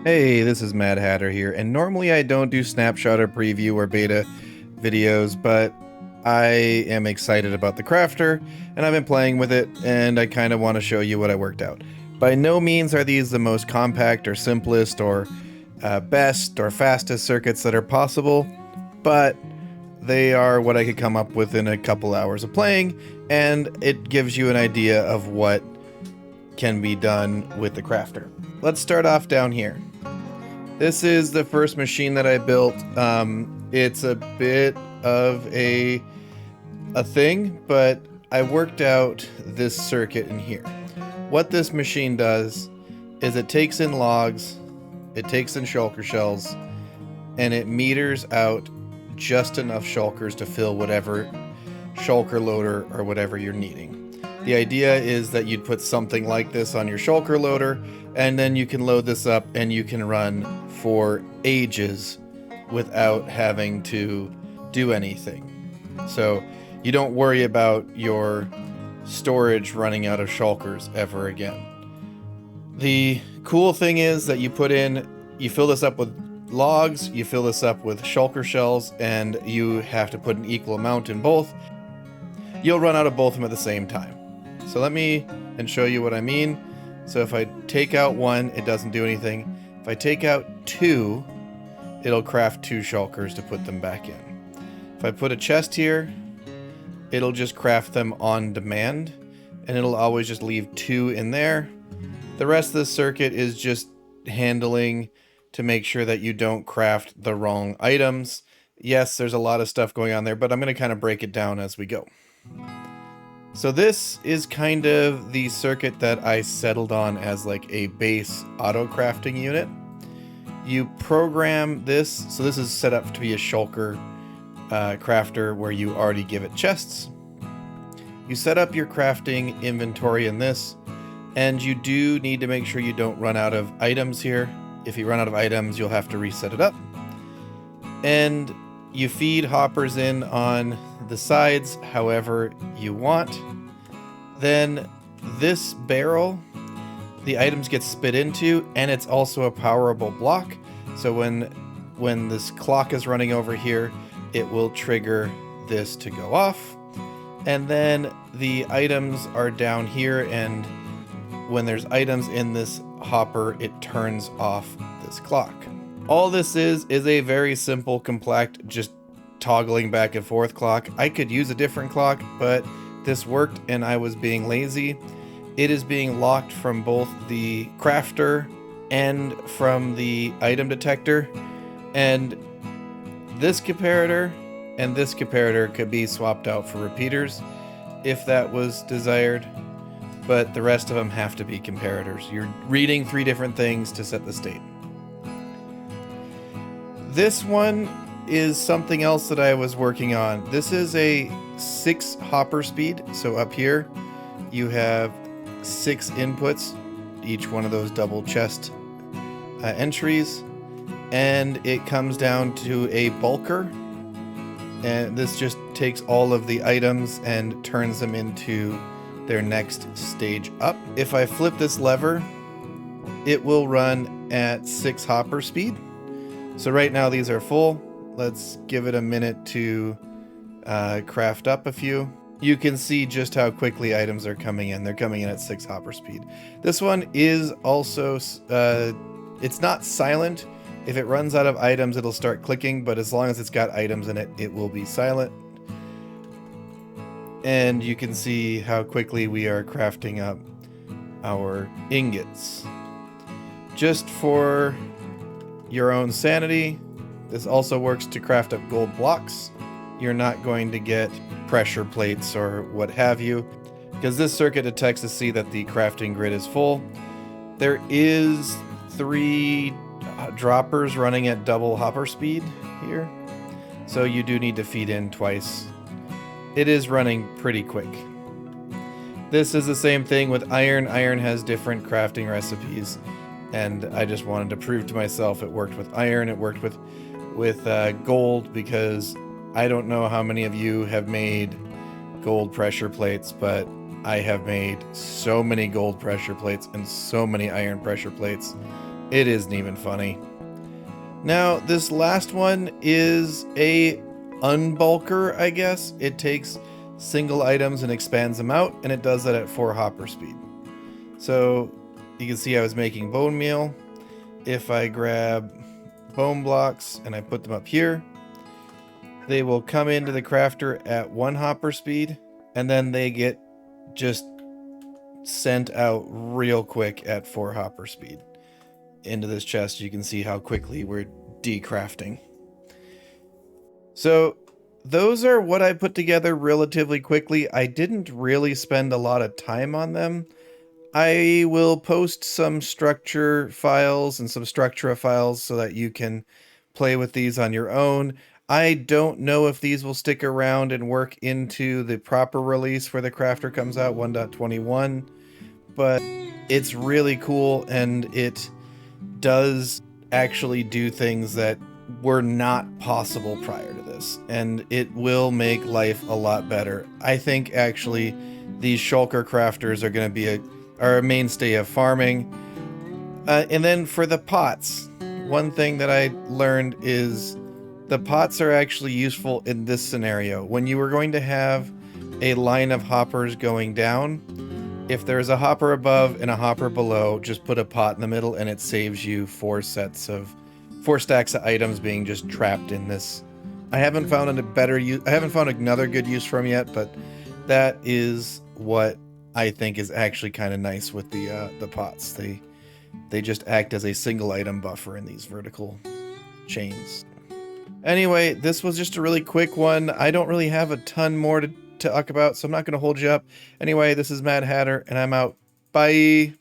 Hey, this is Mad Hatter here, and normally I don't do snapshot or preview or beta videos, but I am excited about the crafter, and I've been playing with it, and I kind of want to show you what I worked out. By no means are these the most compact or simplest or best or fastest circuits that are possible, but they are what I could come up with in a couple hours of playing, and it gives you an idea of what can be done with the crafter. Let's start off down here. This is the first machine that I built. It's a bit of a thing, but I worked out this circuit in here. What this machine does is it takes in logs, it takes in shulker shells, and it meters out just enough shulkers to fill whatever shulker loader or whatever you're needing. The idea is that you'd put something like this on your shulker loader, and then you can load this up and you can run for ages without having to do anything. So you don't worry about your storage running out of shulkers ever again. The cool thing is that you fill this up with logs, you fill this up with shulker shells, and you have to put an equal amount in both. You'll run out of both of them at the same time. So let me show you what I mean. So if I take out one, it doesn't do anything. If I take out two, it'll craft two shulkers to put them back in. If I put a chest here, it'll just craft them on demand, and it'll always just leave two in there. The rest of the circuit is just handling to make sure that you don't craft the wrong items. Yes, there's a lot of stuff going on there, but I'm going to kind of break it down as we go. So this is kind of the circuit that I settled on as like a base auto crafting unit. You program this, so this is set up to be a shulker crafter where you already give it chests. You set up your crafting inventory in this, and you do need to make sure you don't run out of items here. If you run out of items, you'll have to reset it up. And you feed hoppers in on the sides however you want. Then this barrel, the items get spit into, and it's also a powerable block. So when this clock is running over here, it will trigger this to go off. And then the items are down here, and when there's items in this hopper, it turns off this clock. All this is a very simple, compact, just toggling back and forth clock. I could use a different clock, but this worked and I was being lazy. It is being locked from both the crafter and from the item detector, and this comparator and this comparator could be swapped out for repeaters if that was desired, but the rest of them have to be comparators. You're reading three different things to set the state. This one is something else that I was working on. This is a 6 hopper speed. So up here you have 6 inputs, each one of those double chest entries, and it comes down to a bulker, and this just takes all of the items and turns them into their next stage up. If I flip this lever, it will run at 6 hopper speed. So right now these are full. Let's give it a minute to craft up a few. You can see just how quickly items are coming in. They're coming in at 6 hopper speed. This one is also, it's not silent. If it runs out of items, it'll start clicking, but as long as it's got items in it, it will be silent. And you can see how quickly we are crafting up our ingots. Just for your own sanity, this also works to craft up gold blocks. You're not going to get pressure plates or what have you, because this circuit detects to see that the crafting grid is full. There is 3 droppers running at double hopper speed here, so you do need to feed in twice. It is running pretty quick. This is the same thing with iron. Iron has different crafting recipes, and I just wanted to prove to myself it worked with iron. It worked with gold, because I don't know how many of you have made gold pressure plates, but I have made so many gold pressure plates and so many iron pressure plates It isn't even funny. Now, this last one is a Unbulker, I guess. It takes single items and expands them out, and it does that at 4 hopper speed. So you can see I was making bone meal. If I grab bone blocks and I put them up here, they will come into the crafter at 1 hopper speed, and then they get just sent out real quick at 4 hopper speed into this chest. You can see how quickly we're decrafting. So those are what I put together relatively quickly. I didn't really spend a lot of time on them. I will post some structure files and some Structura files so that you can play with these on your own. I don't know if these will stick around and work into the proper release where the crafter comes out, 1.21, but it's really cool, and it does actually do things that were not possible prior to this, and it will make life a lot better. I think actually these Shulker Crafters are going to be a mainstay of farming. And then for the pots, one thing that I learned is the pots are actually useful in this scenario. When you are going to have a line of hoppers going down, if there's a hopper above and a hopper below, just put a pot in the middle and it saves you 4 stacks of items being just trapped in this. I haven't found another good use for them yet, but that is what I think is actually kind of nice with the pots. They just act as a single item buffer in these vertical chains. Anyway, this was just a really quick one. I don't really have a ton more to talk about, so I'm not going to hold you up. Anyway, this is Mad Hatter, and I'm out. Bye!